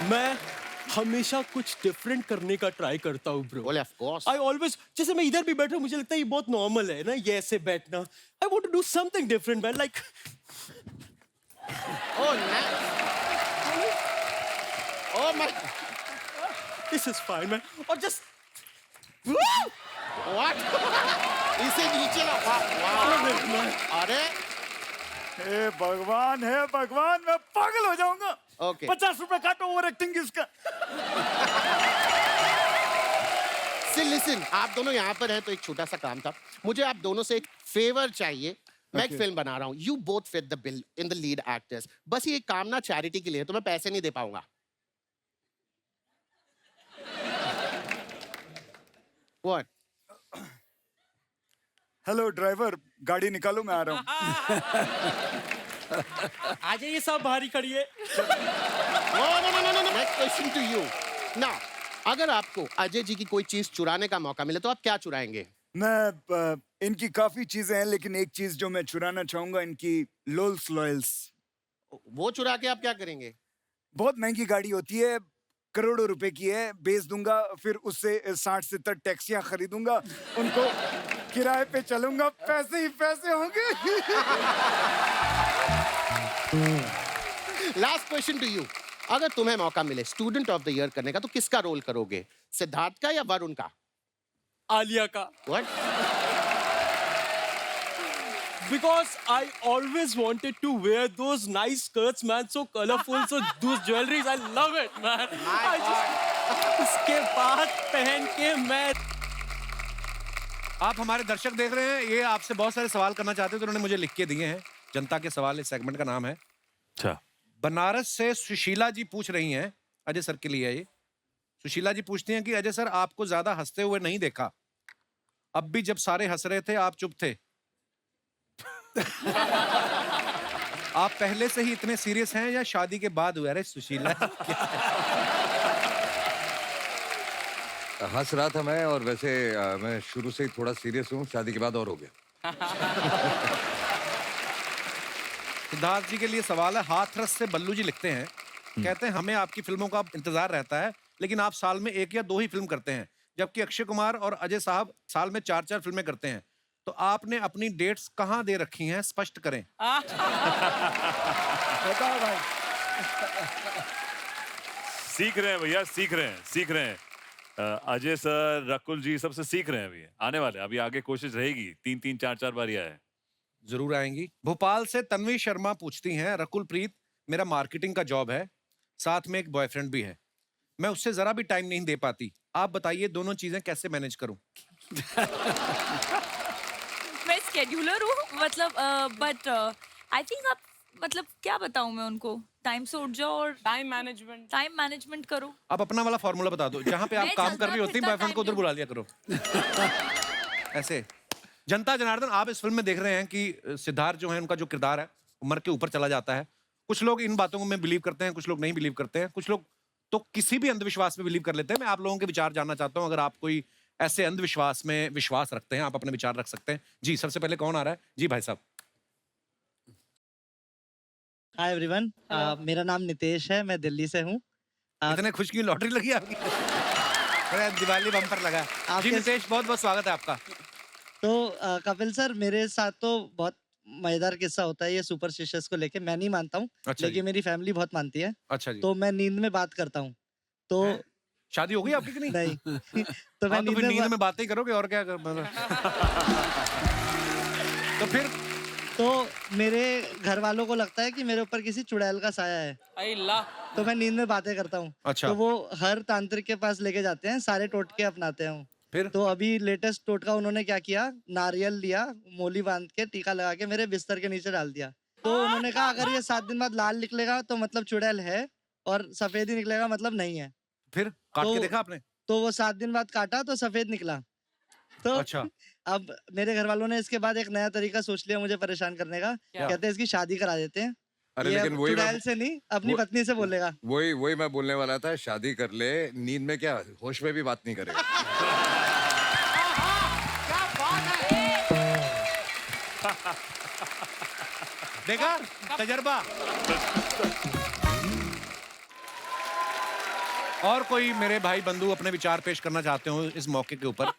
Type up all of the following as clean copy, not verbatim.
मैं हमेशा कुछ डिफरेंट करने का ट्राई करता हूँ bro. Well, of course. I always, जैसे मैं इधर भी बैठा हूँ, मुझे लगता है ये बहुत नॉर्मल है ना, ये ऐसे बैठना। I want to do something different man, like Oh, nice. Oh my. This is fine man. और जस्ट What? इसे नीचे ला। Wow. अरे हे भगवान, हे भगवान, मैं पागल हो जाऊंगा। Okay. 50 रुपए काटो ओवर एक्टिंग की इसका। लिसन, आप दोनों यहाँ पर हैं तो एक छोटा सा काम था। मुझे आप दोनों से एक फेवर चाहिए। मैं एक फिल्म बना रहा हूँ। You both fit the bill in the lead actors. बस ये काम ना चैरिटी के लिए, तो मैं पैसे नहीं दे पाऊंगा। What? हेलो ड्राइवर, गाड़ी निकालो, मैं आ रहा हूँ। आ जाइए, सब बाहर ही खड़ी है। No. Next question to you. Now, अगर आपको अजय जी की कोई चीज चुराने का मौका मिले तो आप क्या चुराएंगे? मैं इनकी काफी चीजें हैं, लेकिन एक चीज जो मैं चुराना चाहूंगा, इनकी लोल्स लॉयल्स। वो चुरा के आप क्या करेंगे? बहुत महंगी गाड़ी होती है, करोड़ों रुपए की है, बेच दूंगा, फिर उससे 60-70 टैक्सियां खरीदूंगा, उनको किराए पे चलूंगा, पैसे ही पैसे होंगे। Last question to you. अगर तुम्हें मौका मिले स्टूडेंट ऑफ द ईयर करने का तो किसका रोल करोगे? सिद्धार्थ का या वरुण का? आलिया का। What? Because I always wanted to wear those nice skirts, man, so colorful, so those jewelries, I love it, man. I just इसके बाद पहन के मैं। आप हमारे दर्शक देख रहे हैं, ये आपसे बहुत सारे सवाल करना चाहते हैं, तो उन्होंने मुझे लिख के दिए हैं। जनता के सवाल इस सेगमेंट का नाम है। अच्छा, बनारस से सुशीला जी पूछ रही हैं, अजय सर के लिए है ये। सुशीला जी पूछती हैं कि अजय सर, आपको ज्यादा हंसते हुए नहीं देखा, अब भी जब सारे हंस रहे थे आप चुप थे। आप पहले से ही इतने सीरियस हैं या शादी के बाद हुआ? अरे सुशीला हंस रहा था मैं, और वैसे मैं शुरू से ही थोड़ा सीरियस हूँ, शादी के बाद और हो गया। सिद्धार्थ जी के लिए सवाल है। हाथरस से बल्लू जी लिखते हैं, कहते हैं हमें आपकी फिल्मों का इंतजार रहता है, लेकिन आप साल में 1 या 2 ही फिल्म करते हैं, जबकि अक्षय कुमार और अजय साहब साल में 4-4 फिल्में करते हैं। तो आपने अपनी डेट्स कहाँ दे रखी हैं, स्पष्ट करें। बताओ भाई। सीख रहे हैं भैया, सीख रहे हैं। अजय सर, रकुल जी सबसे सीख रहे हैं अभी, आने वाले। अभी आगे कोशिश रहेगी, 3-3, 4-4 बार आया है। जरूर आएंगी। भोपाल से तन्वी शर्मा पूछती हैं, रकुल प्रीत, मेरा मार्केटिंग का जॉब है, साथ में एक बॉयफ्रेंड भी है, मैं उससे जरा भी टाइम नहीं दे पाती, आप बताइए दोनों चीजें कैसे मैनेज करूं। मैं स्केड्यूलर हूँ, मतलब बट आई थिंक आप, मतलब क्या बताऊँ मैं उनको, टाइम से उठ जाओ और टाइम मैनेजमेंट करो। आप अपना वाला फॉर्मूला बता दो, जहां पे आप मैं काम चलता कर रही होती फिरता बॉयफ्रेंड को उधर time बुला लिया करो। ऐसे। जनता जनार्दन, आप इस फिल्म में देख रहे हैं कि सिद्धार्थ जो है, उनका जो किरदार है उम्र के ऊपर चला जाता है। कुछ लोग इन बातों में बिलीव करते हैं, कुछ लोग नहीं बिलीव करते हैं, कुछ लोग तो किसी भी अंधविश्वास में बिलीव कर लेते हैं। मैं आप लोगों के विचार जानना चाहता हूं। अगर आप कोई ऐसे अंधविश्वास में विश्वास रखते हैं, आप अपने विचार रख सकते हैं। जी, सबसे पहले कौन आ रहा है? जी भाई साहब। हाय एवरीवन, मेरा नाम नितेश है, मैं दिल्ली से हूँ। इतने खुश की लॉटरी लगी आपकी। अरे दिवाली बम्पर लगा। जी नितेश, बहुत बहुत स्वागत है आपका। तो कपिल सर, मेरे साथ तो बहुत मजेदार किस्सा होता है ये सुपरस्टिशियस को लेके। मैं नहीं मानता हूँ, अच्छा लेकिन जी। मेरी फैमिली बहुत मानती है। अच्छा जी। तो मैं नींद में बात करता हूँ। तो शादी हो गई आपकी कि नहीं? नहीं। तो मैं हाँ, तो फिर नींद बा- में बातें ही करोगे और क्या तो फिर तो मेरे घर वालों को लगता है कि मेरे ऊपर किसी चुड़ैल का साया है, तो मैं नींद में बातें करता हूँ। अच्छा। तो वो हर तांत्रिक के पास लेके जाते हैं, सारे टोटके अपनाते हैं। फिर तो अभी लेटेस्ट टोटका उन्होंने क्या किया, नारियल लिया, मोली बांध के टीका लगा के मेरे बिस्तर के नीचे डाल दिया। तो उन्होंने कहा अगर ये 7 दिन बाद लाल निकलेगा तो मतलब चुड़ैल है, और सफेद ही निकलेगा मतलब नहीं है। फिर काट के तो- देखा आपने? तो वो 7 दिन बाद काटा तो सफेद निकला। तो अच्छा। अब मेरे घर वालों ने इसके बाद एक नया तरीका सोच लिया मुझे परेशान करने का। कहते हैं इसकी शादी करा देते हैं। अरे ये लेकिन अब वही चुड़ैल मैं- से नहीं, अपनी पत्नी से बोलेगा। वही मैं बोलने वाला था, शादी कर ले, नींद में क्या, होश में भी बात नहीं करेगा। देखा तजर्बा। और कोई मेरे भाई बंधु अपने विचार पेश करना चाहते हो इस मौके के ऊपर?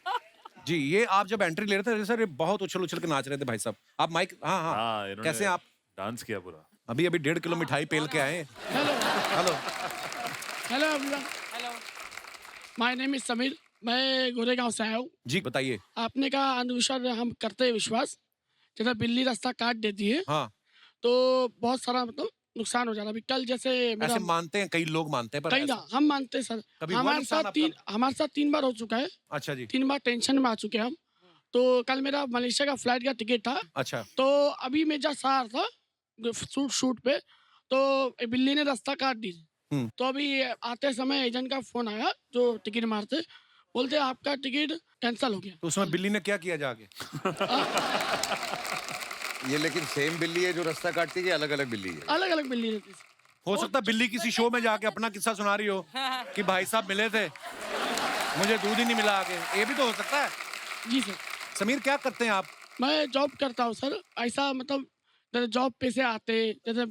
जी, ये आप जब एंट्री ले रहे थे सर, ये बहुत उछल उछल के नाच रहे थे भाई साहब। आप माइक, हाँ हाँ, हाँ, इन्होंने कैसे हैं आप? डांस किया पूरा। अभी 1.5 किलो मिठाई पेल के आए हैं। Hello. Hello everyone. Hello, my name is Sameer, मैं गोरेगांव से आया हूँ। जी बताइए। आपने कहा अंधविश्वास हम करते हैं विश्वास, जैसे बिल्ली रास्ता काट देती है हाँ, तो बहुत सारा मतलब नुकसान हो जाता है। अभी कल जैसे मेरा ऐसे मानते हैं, कई लोग मानते हैं, पर कहीं ना ऐसा- हम मानते हैं सर। कभी हुआ नुकसान आपका? हमारे साथ 3 बार हो चुका है। अच्छा जी, 3 बार टेंशन में आ चुके हैं हम। तो कल मेरा मलेशिया का फ्लाइट का टिकट था, अच्छा। तो अभी मैं जस्ट आ रहा था शूट पे, तो एक बिल्ली ने रास्ता काट दी। हम्म। तो अभी आते समय एजेंट का फोन आया जो टिकट मारते, बोलते आपका टिकट कैंसिल हो गया। तो उसमें बिल्ली ने क्या किया जाके? ये लेकिन सेम बिल्ली है जो रास्ता काटती है कि अलग अलग बिल्ली है? अलग अलग बिल्ली रहती है। हो सकता है बिल्ली किसी शो में जाके अपना किस्सा सुना रही हो कि भाई साहब मिले थे, मुझे दूध ही नहीं मिला आगे। ये भी तो हो सकता है। जी सर। समीर, क्या करते हैं आप? मैं जॉब करता हूँ सर। ऐसा मतलब जैसे जॉब पे से आते, जैसे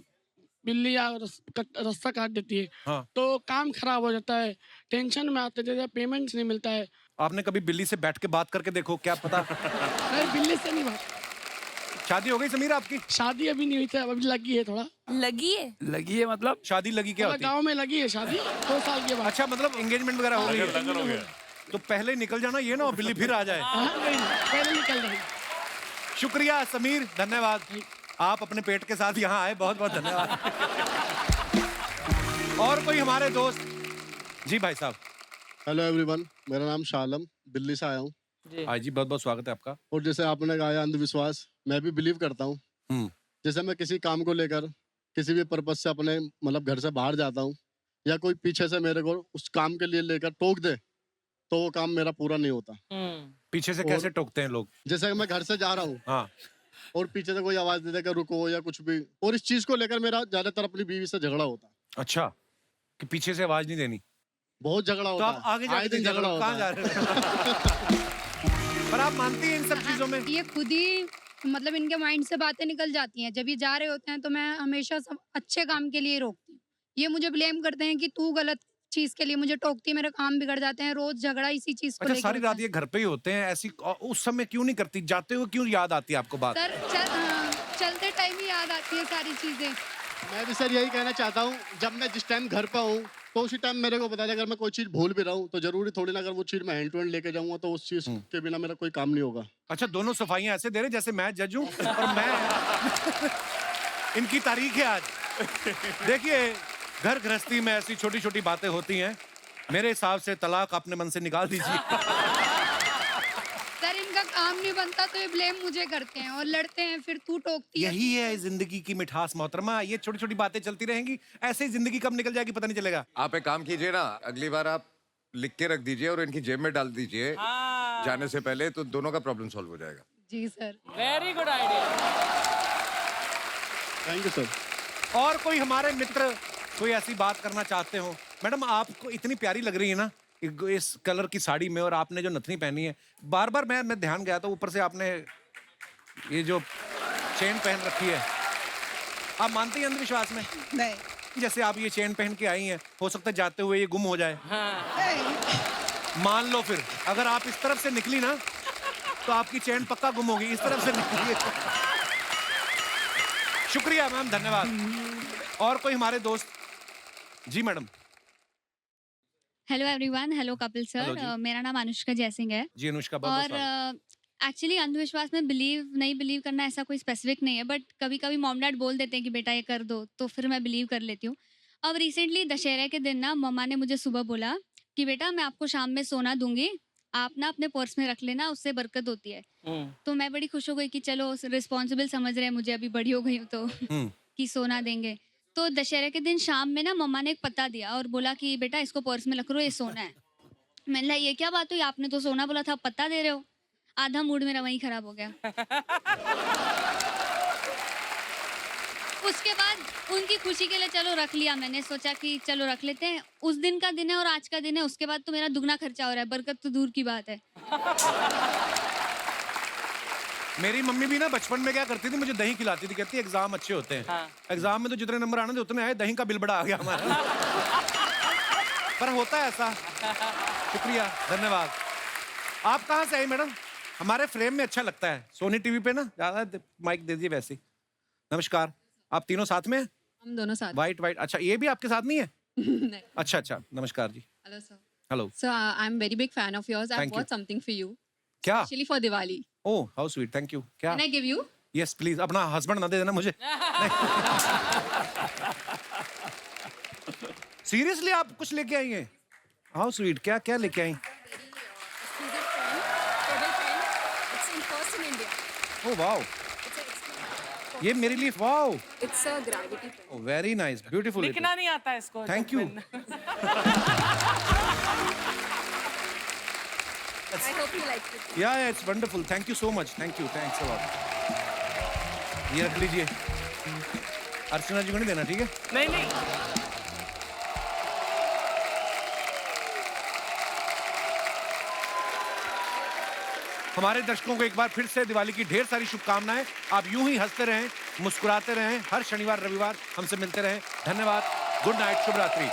बिल्ली या रास्ता काट देती है, हाँ। तो काम खराब हो जाता है, टेंशन में आते, जैसे पेमेंट नहीं मिलता है। आपने कभी बिल्ली से बैठ के बात करके देखो, क्या पता। नहीं, बिल्ली से नहीं बात। शादी हो गई समीर आपकी? शादी अभी नहीं हुई थी, अभी लगी है थोड़ा। लगी है? लगी है मतलब? शादी लगी क्या होती है? गाँव में लगी है शादी 2 साल के बाद। अच्छा, मतलब एंगेजमेंट वगैरह हो गई है? लगन हो गया। तो पहले निकल जाना, ये ना हो बिल्ली फिर आ जाए। हाँ, नहीं, पहले निकल रही। शुक्रिया समीर, धन्यवाद। आप अपने पेट के साथ यहाँ आए, बहुत बहुत धन्यवाद। और कोई हमारे दोस्त? जी भाई साहब। हेलो एवरीवन, मेरा नाम शालम, दिल्ली से आया हूँ। हाँ जी, बहुत बहुत स्वागत है आपका। और जैसे आपने कहा अंधविश्वास, मैं भी बिलीव करता हूँ। जैसे मैं किसी काम को लेकर किसी भी पर्पज से अपने मतलब घर से बाहर जाता हूँ, या कोई पीछे से मेरे को उस काम के लिए लेकर टोक दे, तो वो काम मेरा पूरा नहीं होता। पीछे से कैसे टोकते हैं लोग? जैसे मैं घर से जा रहा हूँ, हाँ, और पीछे से कोई आवाज दे देकर रुको या कुछ भी, और इस चीज को लेकर मेरा ज्यादातर अपनी बीवी से झगड़ा होता है। अच्छा, कि पीछे से आवाज नहीं देनी। बहुत झगड़ा तो होता आप है, आगे आए जाके दिन झगड़ा झगड़ा होता कहाँ जा है। रहे हो? पर आप मानती हैं इन सब चीजों में? ये खुद ही मतलब इनके माइंड से बातें निकल जाती हैं। जब ये जा रहे होते हैं तो मैं हमेशा सब अच्छे काम के लिए रोकती हूँ। ये मुझे ब्लेम करते हैं कि तू गलत चीज के लिए मुझे टोकती है, मेरे काम बिगड़ जाते हैं। रोज झगड़ा इसी चीज को अच्छा, लेकर सारी होता रात है। ये घर पे ही होते हैं ऐसी, उस समय क्यों नहीं करती? जाते हुए क्यों याद आती है आपको बात? सर चलते टाइम ही याद आती है सारी चीजें। मैं भी सर यही कहना चाहता हूँ, जब मैं जिस टाइम घर पे हूँ तो उसी टाइम मेरे को बता दे, अगर मैं कोई चीज भूल भी रहा हूँ तो जरूरी थोड़ी ना, अगर वो चीज मैं हैंड टू हैंड लेके जाऊंगा तो उस चीज के बिना मेरा कोई काम नहीं होगा। अच्छा, दोनों सफाइयां ऐसे दे रहे जैसे मैं जज हूँ और मैं इनकी तारीख है आज। देखिए, घर गृहस्थी में ऐसी छोटी छोटी बातें होती हैं। मेरे हिसाब से तलाक अपने मन से निकाल दीजिए। सर इनका काम नहीं बनता तो ये ब्लेम मुझे करते हैं और लड़ते हैं, फिर तू टोकती है। यही है जिंदगी की मिठास मोहतरमा। ये छोटी छोटी बातें चलती रहेंगी, ऐसे ही जिंदगी कब निकल जाएगी पता नहीं चलेगा। आप एक काम कीजिए ना, अगली बार आप लिख के रख दीजिए और इनकी जेब में डाल दीजिए जाने से पहले, तो दोनों का प्रॉब्लम सॉल्व हो जाएगा। जी sir. Very good idea. Thank you sir. और कोई हमारे मित्र कोई ऐसी बात करना चाहते हो? मैडम, आपको इतनी प्यारी लग रही है ना इस कलर की साड़ी में, और आपने जो नथनी पहनी है, बार बार मैं ध्यान गया था, ऊपर से आपने ये जो चेन पहन रखी है। आप मानती हैं अंधविश्वास में? नहीं। जैसे आप ये चेन पहन के आई हैं, हो सकता है जाते हुए ये गुम हो जाए। मान लो फिर अगर आप इस तरफ से निकली ना तो आपकी चेन पक्का गुम होगी। इस तरफ से निकली। शुक्रिया मैम, धन्यवाद। और कोई हमारे दोस्त? जी madam. Hello everyone, hello Kapil hello sir. जी। मेरा नाम अनुष्का जयसिंह है। जी अनुष्का, बहुत और एक्चुअली अंधविश्वास में नहीं बिलीव करना ऐसा कोई स्पेसिफिक नहीं है, बट कभी कभी मॉम डैड बोल देते हैं कि बेटा ये कर दो, तो फिर मैं बिलीव कर लेती हूँ। अब रिसेंटली दशहरे के दिन ना मम्मा ने मुझे सुबह बोला कि बेटा मैं आपको शाम में सोना दूंगी, आप ना अपने पर्स में रख लेना, उससे बरकत होती है। तो मैं बड़ी खुश हो गई कि चलो रिस्पॉन्सिबल समझ रहे हैं मुझे, अभी बड़ी हो गई हूँ तो कि सोना देंगे। तो दशहरे के दिन शाम में ना मम्मा ने एक पता दिया और बोला कि बेटा इसको पर्स में रख लो, ये सोना है। मैंने कहा ये क्या बात हुई, आपने तो सोना बोला था, आप पता दे रहे हो। आधा मूड मेरा वहीं खराब हो गया। उसके बाद उनकी खुशी के लिए चलो रख लिया, मैंने सोचा कि चलो रख लेते हैं। उस दिन का दिन है और आज का दिन है, उसके बाद तो मेरा दुगना खर्चा हो रहा है, बरकत तो दूर की बात है। मेरी मम्मी भी ना बचपन में क्या करती थी, मुझे दही खिलाती थी, कहती एग्जाम अच्छे होते हैं। एग्जाम में तो जितने नंबर आने थे उतने आए, दही का बिल बड़ा आ गया हमारा। पर होता है ऐसा। शुक्रिया, धन्यवाद। आप कहाँ से आई मैडम? हमारे फ्रेम में अच्छा लगता है, सोनी टीवी पे ना ज्यादा माइक दे दीजिए वैसे ही। नमस्कार, आप तीनों साथ में हैं? हम दोनों साथ। वाइट वाइट, अच्छा ये भी आपके साथ नहीं है? नहीं। अच्छा अच्छा, नमस्कार जी। Hello sir. Hello. Sir I am very big fan of yours. I Thank you. Bought something for you क्या? Actually for Diwali. Oh how sweet, thank you. क्या? Can I give you? Yes please, अपना husband ना दे देना मुझे। Seriously आप कुछ लेके आई हैं? हाउ स्वीट, क्या क्या लेके आई? ओह वाओ, ये मेरे लिए, wow it's a gravity pen. Very nice, beautiful. लिखना नहीं आता है इसको। Thank you. I hope you like it. Yeah it's wonderful, thank you so much, thank you, thanks a lot. ये रख लीजिए, अर्चना जी को नहीं देना, ठीक है? नहीं नहीं, हमारे दर्शकों को एक बार फिर से दिवाली की ढेर सारी शुभकामनाएं। आप यूं ही हंसते रहें, मुस्कुराते रहें, हर शनिवार रविवार हमसे मिलते रहें। धन्यवाद, गुड नाइट, शुभ रात्रि।